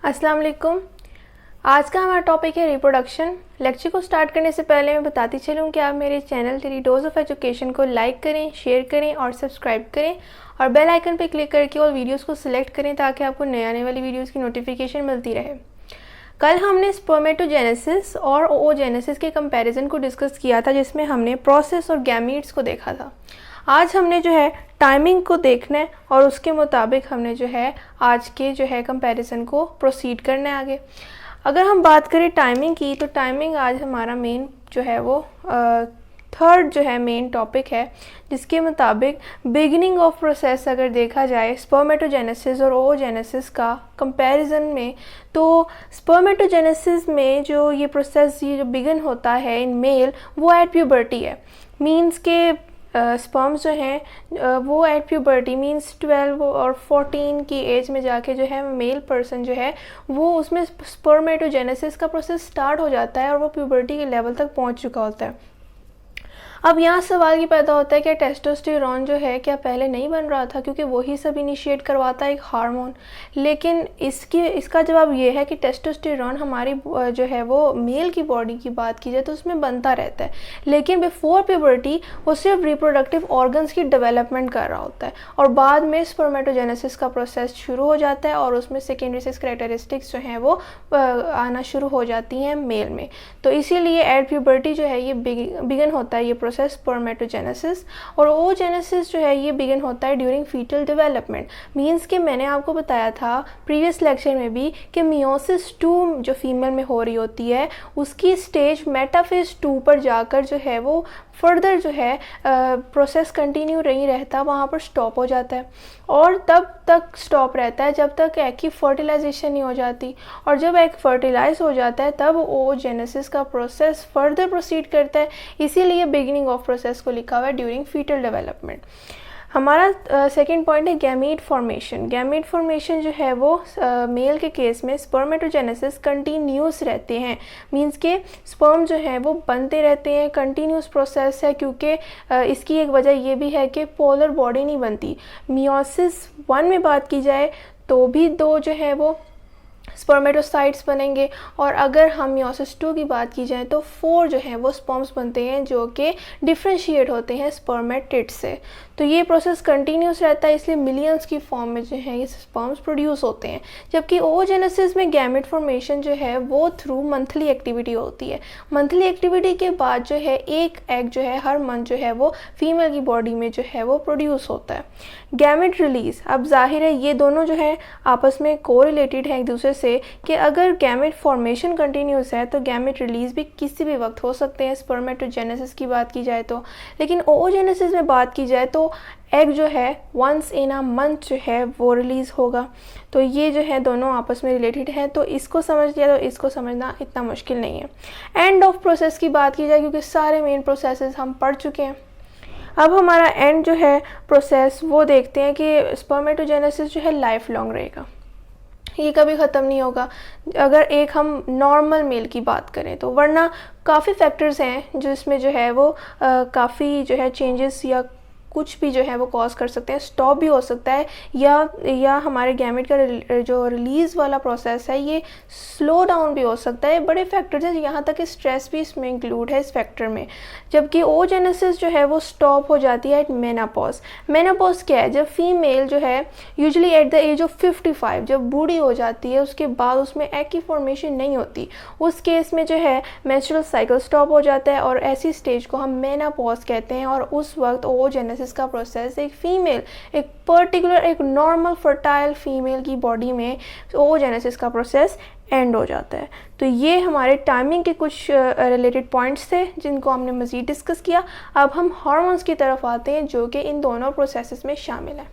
अस्सलाम वालेकुम। आज का हमारा टॉपिक है रिप्रोडक्शन। लेक्चर को स्टार्ट करने से पहले मैं बताती चलूँ कि आप मेरे चैनल तेरी डोज ऑफ एजुकेशन को लाइक करें, शेयर करें और सब्सक्राइब करें और बेल आइकन पर क्लिक करके ऑल वीडियोस को सिलेक्ट करें ताकि आपको नए आने वाली वीडियोस की नोटिफिकेशन मिलती रहे। कल हमने स्पर्मेटोजेनेसिस और ओओजेनेसिस के कंपैरिजन को डिस्कस किया था, जिसमें हमने प्रोसेस और गैमीट्स को देखा था। आज हमने जो है टाइमिंग को देखना है और उसके मुताबिक हमने जो है आज के जो है कंपैरिजन को प्रोसीड करना है आगे। अगर हम बात करें टाइमिंग की, तो टाइमिंग आज हमारा मेन जो है वो थर्ड जो है मेन टॉपिक है, जिसके मुताबिक बिगिनिंग ऑफ प्रोसेस अगर देखा जाए स्पर्मेटोजेनेसिस और ओओजेनेसिस का कंपैरिजन में, तो स्पर्मेटोजेनेसिस में जो ये प्रोसेस ये जो बिगिन होता है इन मेल, वो एट प्यूबर्टी है। मींस के स्पर्म्स जो हैं वो एट प्यूबर्टी मींस 12 और 14 की एज में जाके जो है मेल पर्सन जो है वो उसमें स्पर्मेटोजेनेसिस का प्रोसेस स्टार्ट हो जाता है और वो प्यूबर्टी के लेवल तक पहुंच चुका होता है। अब यहाँ सवाल ये पैदा होता है कि टेस्टोस्टेरोन जो है क्या पहले नहीं बन रहा था, क्योंकि वही सब इनिशिएट करवाता है एक हार्मोन। लेकिन इसका जवाब ये है कि टेस्टोस्टेरोन हमारी जो है वो मेल की बॉडी की बात की जाए तो उसमें बनता रहता है, लेकिन बिफोर प्यूबर्टी वो सिर्फ रिप्रोडक्टिव ऑर्गन्स की डेवलपमेंट कर रहा होता है और बाद में स्पर्मेटोजेनेसिस का प्रोसेस शुरू हो जाता है और उसमें सेकेंडरी सेक्स कैरेक्टरिस्टिक्स जो हैं वो आना शुरू हो जाती हैं मेल में। तो इसीलिए एट प्यूबर्टी जो है ये बिगिन होता है ये प्रोसेस स्पर्मेटोजेनेसिस, और ओजेनेसिस जो है ये बिगिन होता है ड्यूरिंग फीटल डेवलपमेंट। मींस कि मैंने आपको बताया था प्रीवियस लेक्चर में भी कि मियोसिस 2 जो फीमेल में हो रही होती है उसकी स्टेज मेटाफेज 2 पर जाकर जो है वो फर्दर जो है प्रोसेस कंटिन्यू नहीं रहता, वहाँ पर स्टॉप हो जाता है और तब तक स्टॉप रहता है जब तक एग की फर्टिलाइजेशन नहीं हो जाती, और जब एग फर्टिलाइज हो जाता है तब ओजेनेसिस का प्रोसेस फर्दर प्रोसीड करता है। इसीलिए बिगिनिंग ऑफ प्रोसेस को लिखा हुआ है ड्यूरिंग फीटल डेवलपमेंट। हमारा सेकेंड पॉइंट है गैमीट फॉर्मेशन। गैमीट फॉर्मेशन जो है वो मेल के केस में स्पर्मेटोजेनेसिस कंटिन्यूस रहते हैं। मींस के स्पर्म जो है वो बनते रहते हैं, कंटिन्यूस प्रोसेस है, क्योंकि इसकी एक वजह ये भी है कि पोलर बॉडी नहीं बनती। मियोसिस 1 में बात की जाए तो भी 2 जो है वो स्पर्मेटोसाइट्स बनेंगे, और अगर हम मियोसिस 2 की बात की जाए तो 4 जो है वो स्पर्म्स बनते हैं जो कि डिफ्रेंशिएट होते हैं स्पर्मेटिड से। तो ये प्रोसेस कंटिन्यूस रहता है, इसलिए मिलियंस की फॉर्म में जो है ये स्पर्म्स प्रोड्यूस होते हैं। जबकि ओजेनेसिस में गैमेट फॉर्मेशन जो है वो थ्रू मंथली एक्टिविटी होती है। मंथली एक्टिविटी के बाद जो है एक एग जो है हर मंथ जो है वो फीमेल की बॉडी में जो है वो प्रोड्यूस होता है। गैमेट रिलीज, अब जाहिर है ये दोनों जो है आपस में कोरिलेटेड है एक दूसरे से, कि अगर गैमेट फॉर्मेशन कंटिन्यूस है तो गैमेट रिलीज भी किसी भी वक्त हो सकते हैं स्पर्मेटोजेनेसिस की बात की जाए तो। लेकिन ओजेनेसिस में बात की जाए तो एग जो है वंस इन अ मंथ जो है वो रिलीज़ होगा। तो ये जो है दोनों आपस में रिलेटेड है, तो इसको समझ लिया तो इसको समझना इतना मुश्किल नहीं है। एंड ऑफ प्रोसेस की बात की जाए, क्योंकि सारे मेन प्रोसेसेस हम पढ़ चुके हैं, अब हमारा एंड जो है प्रोसेस वो देखते हैं कि स्पर्मेटोजेनेसिस जो है लाइफ लॉन्ग रहेगा, ये कभी ख़त्म नहीं होगा अगर एक हम नॉर्मल मेल की बात करें तो। वरना काफ़ी फैक्टर्स हैं जो इसमें जो है वो काफ़ी जो है चेंजेस या कुछ भी जो है वो कॉज कर सकते हैं। स्टॉप भी हो सकता है या हमारे गैमेट का जो रिलीज़ वाला प्रोसेस है ये स्लो डाउन भी हो सकता है। बड़े फैक्टर्स हैं, यहाँ तक कि स्ट्रेस भी इसमें इंक्लूड है इस फैक्टर में। जबकि ओजेनेसिस जो है वो स्टॉप हो जाती है एट मेनापॉज। मेनापॉज क्या है? जब फीमेल जो है usually at the age of 55 जब बूढ़ी हो जाती है, उसके बाद उसमें एग की फॉर्मेशन नहीं होती, उस केस में जो है मेंस्ट्रुअल साइकिल स्टॉप हो जाता है और ऐसी स्टेज को हम मेनापॉज कहते हैं। और उस वक्त ओजेनेसिस का प्रोसेस एक फीमेल, एक पर्टिकुलर एक नॉर्मल फर्टाइल फीमेल की बॉडी में ओजेनेसिस का प्रोसेस एंड हो जाता है। तो ये हमारे टाइमिंग के कुछ रिलेटेड पॉइंट्स थे जिनको हमने मज़ीद डिस्कस किया। अब हम हार्मोन्स की तरफ आते हैं जो कि इन दोनों प्रोसेसेस में शामिल है।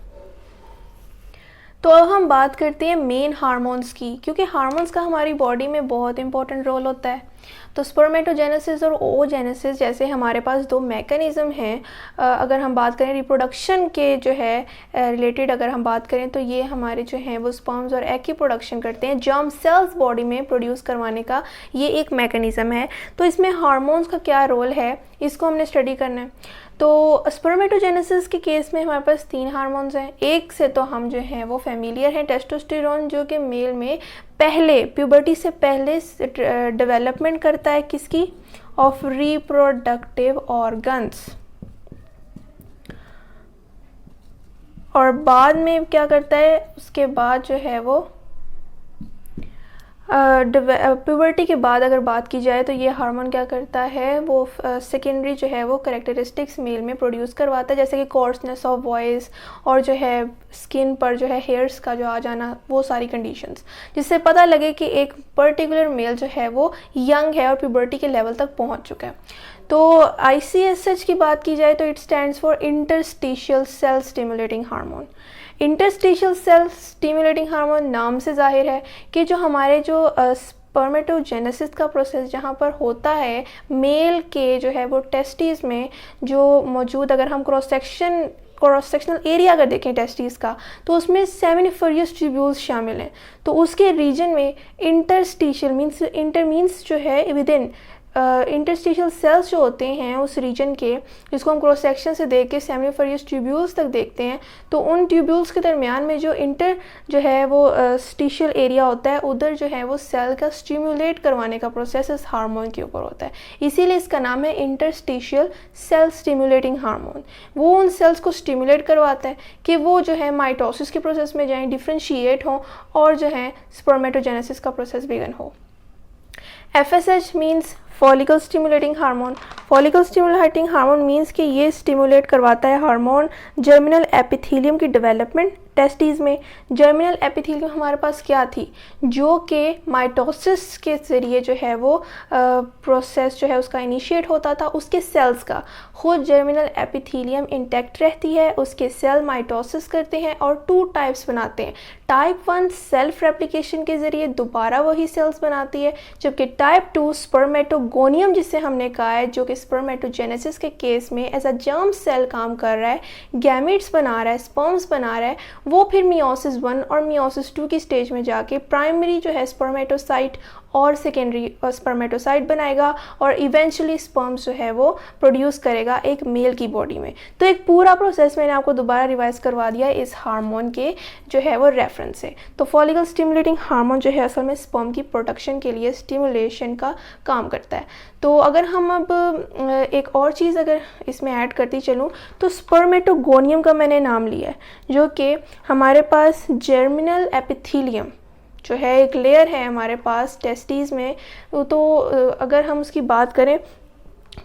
तो अब हम बात करते हैं मेन हार्मोन्स की, क्योंकि हार्मोन्स का हमारी बॉडी में बहुत इंपॉर्टेंट रोल होता है। तो स्पर्मेटोजेनेसिस और ओजेनेसिस जैसे हमारे पास 2 मैकेनिज़्म हैं। अगर हम बात करें रिप्रोडक्शन के जो है रिलेटेड अगर हम बात करें तो ये हमारे जो हैं वो स्पर्म्स और एग की प्रोडक्शन करते हैं। जर्म सेल्स बॉडी में प्रोड्यूस करवाने का ये एक मैकेनिज़्म है। तो इसमें हार्मोन्स का क्या रोल है इसको हमने स्टडी करना है। तो स्पर्मेटोजेनेसिस के केस में हमारे पास 3 हार्मोन्स हैं। एक से तो हम जो हैं वो फेमिलियर हैं, टेस्टोस्टेरोन, जो कि मेल में पहले प्यूबर्टी से पहले डेवलपमेंट करता है किसकी, ऑफ रिप्रोडक्टिव ऑर्गन्स, और बाद में क्या करता है, उसके बाद जो है वो प्यूबर्टी के बाद अगर बात की जाए तो ये हार्मोन क्या करता है, वो सेकेंडरी जो है वो करेक्टरिस्टिक्स मेल में प्रोड्यूस करवाता है, जैसे कि कोर्सनेस ऑफ वॉइस और जो है स्किन पर जो है हेयर्स का जो आ जाना, वो सारी कंडीशंस, जिससे पता लगे कि एक पर्टिकुलर मेल जो है वो यंग है और प्यूबर्टी के लेवल तक पहुंच चुका है। तो ICSH की बात की जाए तो it stands for interstitial cell stimulating hormone. Interstitial cell stimulating hormone नाम से जाहिर है कि जो हमारे जो स्पर्मेटोजेनेसिस का प्रोसेस जहाँ पर होता है मेल के जो है वो टेस्टिस में जो मौजूद, अगर हम क्रॉस सेक्शनल एरिया अगर देखें टेस्टिस का, तो उसमें सेमिनिफेरियस ट्यूब्यूल्स शामिल हैं। तो उसके रीजन में इंटरस्टिशियल मीन्स, इंटर मीन्स जो है विद इन, इंटरस्टिशियल सेल्स जो होते हैं उस रीजन के, जिसको हम क्रॉस सेक्शन से देख के सेमिनिफेरियस ट्यूब्यूल्स तक देखते हैं, तो उन ट्यूब्यूल्स के दरमियान में जो जो है वो स्टिशियल एरिया होता है, उधर जो है वो सेल का स्टिमुलेट करवाने का प्रोसेस इस हार्मोन के ऊपर होता है, इसीलिए इसका नाम है इंटरस्टिशियल सेल स्टिमुलेटिंग हार्मोन। वो उन सेल्स को स्टिमुलेट करवाता है कि वो जो है माइटोसिस के प्रोसेस में जाएँ, डिफ्रेंशिएट हों और जो है स्पर्मेटोजेनेसिस का प्रोसेस बिगन हो। FSH means follicle stimulating hormone. Follicle stimulating hormone means कि ये स्टिमुलेट करवाता है हार्मोन जर्मिनल एपिथेलियम की डेवलपमेंट टेस्टिस में। जर्मिनल एपिथेलियम हमारे पास क्या थी, जो कि माइटोसिस के ज़रिए जो है वो प्रोसेस जो है उसका इनिशिएट होता था, उसके सेल्स का खुद जर्मिनल एपिथेलियम इंटैक्ट रहती है, उसके सेल माइटोसिस करते हैं और 2 टाइप्स बनाते हैं। टाइप 1 सेल्फ रेप्लिकेशन के ज़रिए दोबारा वही सेल्स बनाती है, जबकि टाइप 2 स्पर्मेटोगोनियम जिसे हमने कहा है, जो कि स्पर्मेटोजेनेसिस के केस में एज अ जर्म सेल काम कर रहा है, गैमेट्स बना रहा है, स्पर्म्स बना रहा है, वो फिर मियोसिस 1 और मियोसिस 2 की स्टेज में जाके प्राइमरी जो है स्पर्मेटोसाइट और सेकेंडरी स्पर्मेटोसाइट बनाएगा और इवेंचुअली स्पर्म्स जो है वो प्रोड्यूस करेगा एक मेल की बॉडी में। तो एक पूरा प्रोसेस मैंने आपको दोबारा रिवाइज करवा दिया इस हार्मोन के जो है वो रेफरेंस से। तो फॉलिकल स्टिमुलेटिंग हार्मोन जो है असल में स्पर्म की प्रोडक्शन के लिए स्टिमुलेशन का काम करता है। तो अगर हम अब एक और चीज़ अगर इसमें ऐड करती चलूँ तो स्पर्मेटोगोनियम का मैंने नाम लिया है, जो कि हमारे पास जर्मिनल एपिथेलियम जो है एक लेयर है हमारे पास टेस्टिस में। तो अगर हम उसकी बात करें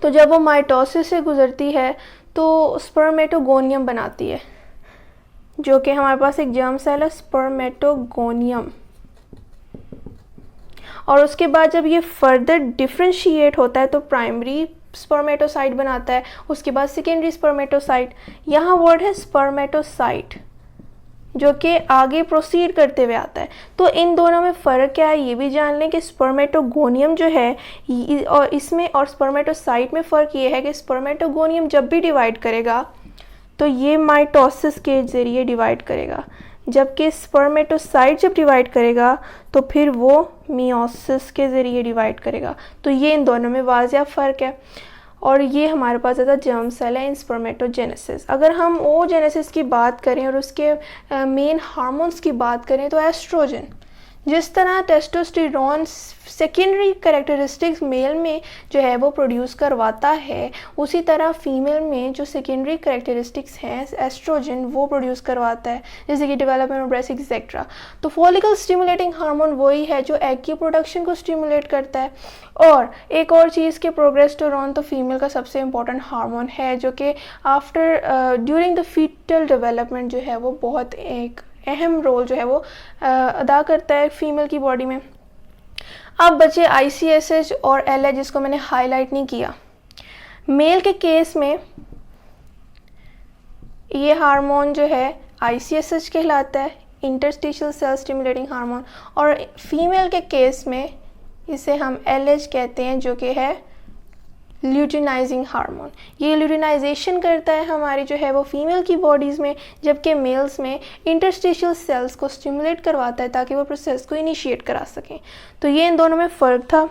तो जब वो माइटोसिस से गुजरती है तो स्पर्मेटोगोनियम बनाती है, जो कि हमारे पास एक जर्म सेल है स्पर्मेटोगोनियम। और उसके बाद जब ये फर्दर डिफ्रेंशिएट होता है तो प्राइमरी स्पर्मेटोसाइट बनाता है, उसके बाद सेकेंडरी स्पर्मेटोसाइट। यहाँ वर्ड है स्पर्मेटोसाइट, जो कि आगे प्रोसीड करते हुए आता है। तो इन दोनों में फ़र्क क्या है ये भी जान लें कि स्पर्मेटोगोनियम जो है और इसमें और स्पर्मेटोसाइट में फ़र्क ये है कि स्पर्मेटोगोनियम जब भी डिवाइड करेगा तो ये माइटोसिस के ज़रिए डिवाइड करेगा, जबकि स्पर्मेटोसाइट जब डिवाइड करेगा तो फिर वो मियोसिस के ज़रिए डिवाइड करेगा। तो ये इन दोनों में वाज़िया फ़र्क है और ये हमारे पास ज़्यादा जर्म सेल है इन स्पर्मेटोजेनेसिस। अगर हम ओजेनेसिस की बात करें और उसके मेन हार्मोन्स की बात करें तो एस्ट्रोजन, जिस तरह टेस्टोस्टेरोन सेकेंडरी कैरेक्टरिस्टिक्स मेल में जो है वो प्रोड्यूस करवाता है, उसी तरह फीमेल में जो सेकेंडरी कैरेक्टरिस्टिक्स हैं एस्ट्रोजन वो प्रोड्यूस करवाता है, जैसे कि डेवलपमेंट ऑफ ब्रेस्ट एक्सेट्रा। तो फॉलिकल स्टिमुलेटिंग हार्मोन वही है जो एग की प्रोडक्शन को स्टिमुलेट करता है। और एक और चीज़ के प्रोजेस्टेरोन तो फीमेल का सबसे इम्पॉर्टेंट हार्मोन है, जो कि after during the foetal development जो है वो बहुत एक अहम रोल जो है वो अदा करता है फीमेल की बॉडी में। अब बचे ICSH और LH, जिसको मैंने हाईलाइट नहीं किया। मेल के केस में ये हार्मोन जो है ICSH कहलाता है, इंटरस्टिशियल सेल स्टिमुलेटिंग हार्मोन, और फीमेल के केस में इसे हम LH कहते हैं, जो कि है ल्यूटिनाइजिंग हार्मोन। ये ल्यूटिनाइजेशन करता है हमारी जो है वो फीमेल की बॉडीज़ में, जबकि मेल्स में इंटरस्टिशियल सेल्स को स्टिमुलेट करवाता है ताकि वो प्रोसेस को इनिशिएट करा सकें। तो ये इन दोनों में फ़र्क था।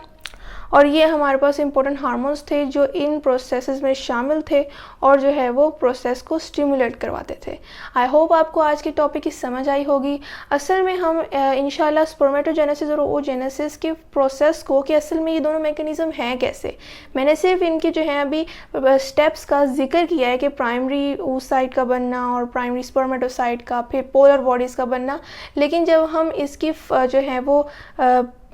और ये हमारे पास इंपॉर्टेंट हार्मोन्स थे जो इन प्रोसेसेस में शामिल थे और जो है वो प्रोसेस को स्टिमुलेट करवाते थे। आई होप आपको आज की टॉपिक की समझ आई होगी। असल में हम इंशाल्लाह स्पर्मेटोजेनेसिस और ओजेनेसिस के प्रोसेस को कि असल में ये दोनों मैकेनिज़्म हैं कैसे, मैंने सिर्फ इनके जो है अभी स्टेप्स का जिक्र किया है कि प्राइमरी oocyte का बनना और प्राइमरी स्पर्मेटोसाइट का, फिर पोलर बॉडीज़ का बनना। लेकिन जब हम इसकी जो है वो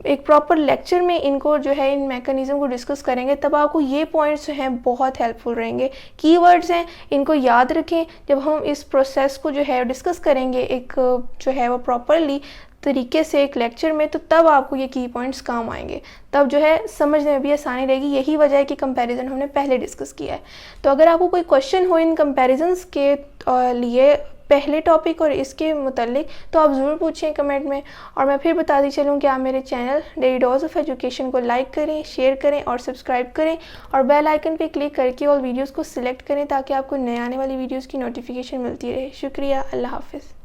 एक प्रॉपर लेक्चर में इनको जो है इन मैकेनिज़्म को डिस्कस करेंगे तब आपको ये पॉइंट्स जो हैं बहुत हेल्पफुल रहेंगे। कीवर्ड्स हैं, इनको याद रखें। जब हम इस प्रोसेस को जो है डिस्कस करेंगे एक जो है वो प्रॉपरली तरीके से एक लेक्चर में, तो तब आपको ये की पॉइंट्स काम आएंगे, तब जो है समझने में भी आसानी रहेगी। यही वजह है कि कंपैरिजन हमने पहले डिस्कस किया है। तो अगर आपको कोई क्वेश्चन हो इन कंपैरिजन्स के लिए पहले टॉपिक और इसके मुतालिक, तो आप ज़रूर पूछें कमेंट में। और मैं फिर बताती चलूँ कि आप मेरे channel daily dose of education को लाइक करें, शेयर करें और सब्सक्राइब करें और बेल आइकन पे क्लिक करके ऑल वीडियोस को सिलेक्ट करें ताकि आपको नए आने वाली वीडियोस की नोटिफिकेशन मिलती रहे। शुक्रिया, अल्लाह हाफ़िज़।